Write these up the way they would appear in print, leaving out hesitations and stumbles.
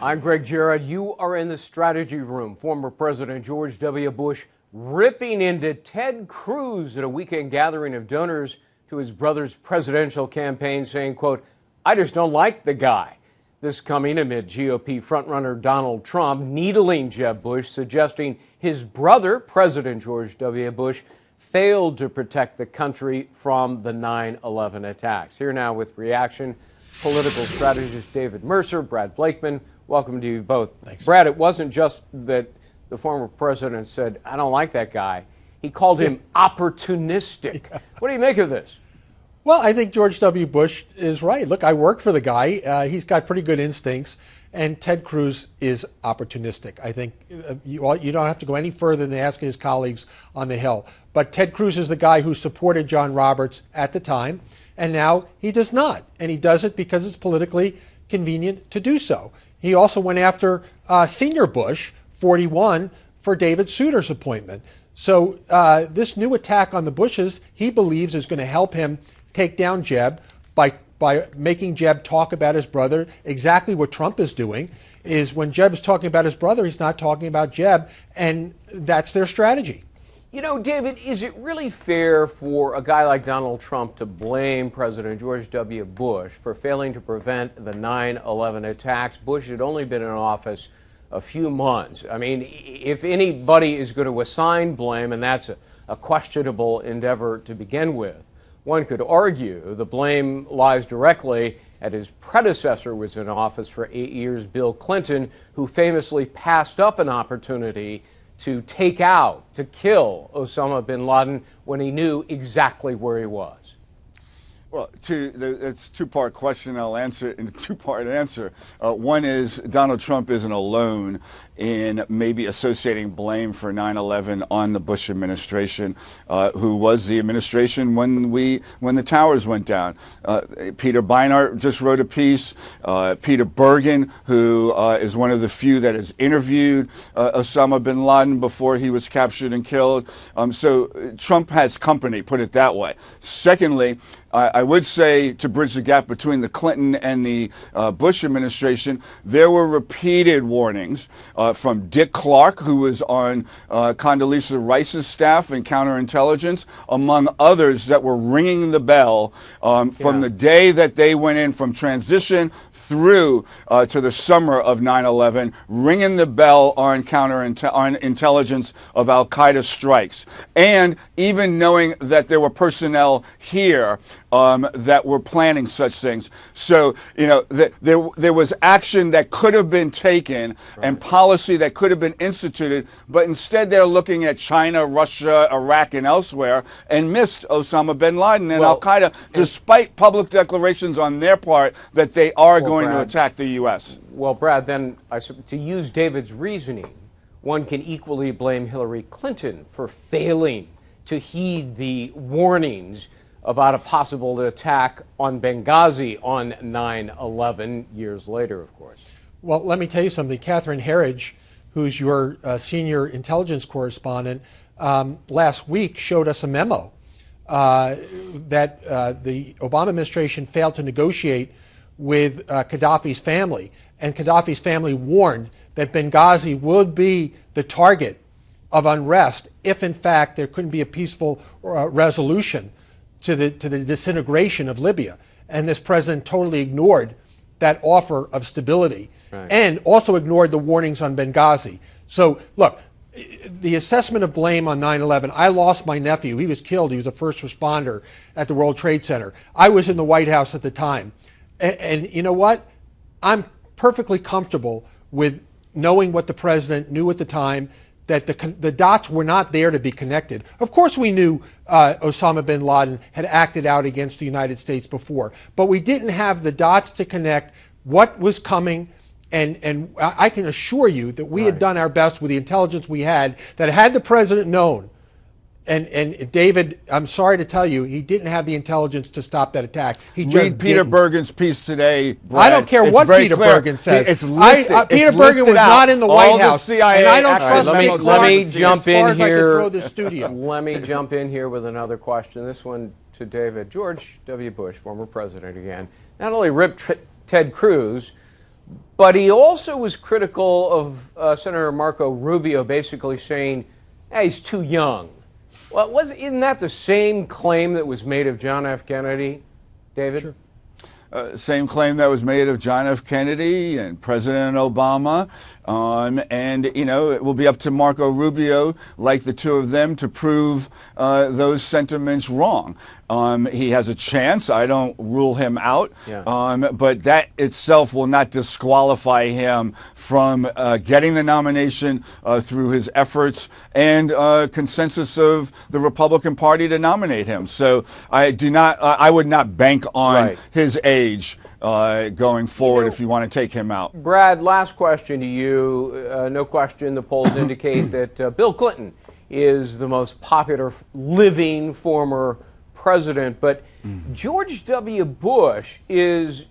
I'm Gregg, Jarrett. You are in the strategy room. Former President George W. Bush ripping into Ted Cruz at a weekend gathering of donors to his brother's presidential campaign, saying, quote, "I just don't like the guy." This coming amid GOP frontrunner Donald Trump needling Jeb Bush, suggesting his brother, President George W. Bush, failed to protect the country from the 9/11 attacks. Here now with reaction, political strategist David Mercer, Brad Blakeman. Welcome to you both. Thanks. Brad, it wasn't just that the former president said, "I don't like that guy." He called him opportunistic. What do you make of this? Well, I think George W. Bush is right. Look, I worked for the guy. He's got pretty good instincts. And Ted Cruz is opportunistic. I think you don't have to go any further than ask his colleagues on the Hill. But Ted Cruz is the guy who supported John Roberts at the time. And now he does not. And he does it because it's politically convenient to do so. He also went after Senior Bush, 41, for David Souter's appointment. So this new attack on the Bushes, he believes, is going to help him take down Jeb by making Jeb talk about his brother. Exactly what Trump is doing is when Jeb's talking about his brother, he's not talking about Jeb, and that's their strategy. You know, David, is it really fair for a guy like Donald Trump to blame President George W. Bush for failing to prevent the 9/11 attacks? Bush had only been in office a few months. I mean, if anybody is going to assign blame, and that's a questionable endeavor to begin with, one could argue the blame lies directly at his predecessor was in office for 8 years, Bill Clinton, who famously passed up an opportunity to take out, to kill Osama bin Laden when he knew exactly where he was. Well, it's a two-part question. I'll answer in a two-part answer. One is Donald Trump isn't alone in maybe associating blame for 9/11 on the Bush administration, who was the administration when the towers went down. Peter Beinart just wrote a piece. Peter Bergen, who is one of the few that has interviewed Osama bin Laden before he was captured and killed. So Trump has company, put it that way. Secondly, I would say, to bridge the gap between the Clinton and the Bush administration, there were repeated warnings from Dick Clark, who was on Condoleezza Rice's staff in counterintelligence, among others that were ringing the bell from the day that they went in from transition through to the summer of 9/11, ringing the bell on on intelligence of al-Qaeda strikes, and even knowing that there were personnel here that were planning such things. So, you know, there was action that could have been taken and policy that could have been instituted, but instead they're looking at China, Russia, Iraq, and elsewhere, and missed Osama bin Laden and al-Qaeda, despite public declarations on their part that they are going to attack the U.S. Well, Brad, then to use David's reasoning, one can equally blame Hillary Clinton for failing to heed the warnings about a possible attack on Benghazi on 9/11 years later, of course. Well, let me tell you something. Catherine Herridge, who's your senior intelligence correspondent, last week showed us a memo that the Obama administration failed to negotiate with Gaddafi's family. And Gaddafi's family warned that Benghazi would be the target of unrest if, in fact, there couldn't be a peaceful resolution to the disintegration of Libya. And this president totally ignored that offer of stability and also ignored the warnings on Benghazi. So, look, the assessment of blame on 9/11, I lost my nephew. He was killed. He was a first responder at the World Trade Center. I was in the White House at the time. And you know what? I'm perfectly comfortable with knowing what the president knew at the time, that the dots were not there to be connected. Of course we knew Osama bin Laden had acted out against the United States before, but we didn't have the dots to connect what was coming, and I can assure you that we had done our best with the intelligence we had, that had the president known, and David, I'm sorry to tell you, he didn't have the intelligence to stop that attack. He just read Peter Bergen's piece today, Brad. I don't care what Peter Bergen says. It's listed. Peter Bergen was not in the White House, and I don't trust let me jump in here. Let me jump in here with another question. This one to David. George W. Bush, former president again, not only ripped Ted Cruz, But he also was critical of Senator Marco Rubio, basically saying, hey, he's too young. Well, isn't that the same claim that was made of John F. Kennedy, David? Sure. Same claim that was made of John F. Kennedy and President Obama. And, it will be up to Marco Rubio, like the two of them, to prove those sentiments wrong. He has a chance. I don't rule him out. Yeah. But that itself will not disqualify him from getting the nomination through his efforts and consensus of the Republican Party to nominate him. So I would not bank on his age going forward if you want to take him out. Brad, last question to you. No question, the polls indicate that Bill Clinton is the most popular living former president, but George W. Bush is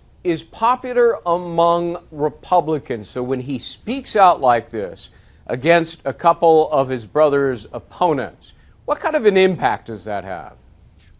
popular among Republicans. So when he speaks out like this against a couple of his brother's opponents, what kind of an impact does that have?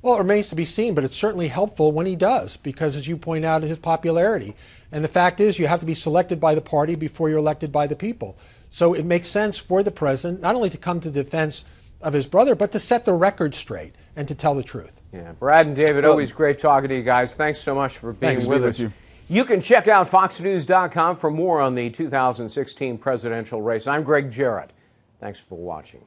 Well, it remains to be seen, but it's certainly helpful when he does, because as you point out, his popularity. And the fact is, you have to be selected by the party before you're elected by the people. So it makes sense for the president not only to come to defense of his brother, but to set the record straight and to tell the truth. Yeah, Brad and David, always great talking to you guys. Thanks so much for being with us. You can check out foxnews.com for more on the 2016 presidential race. I'm Gregg Jarrett. Thanks for watching.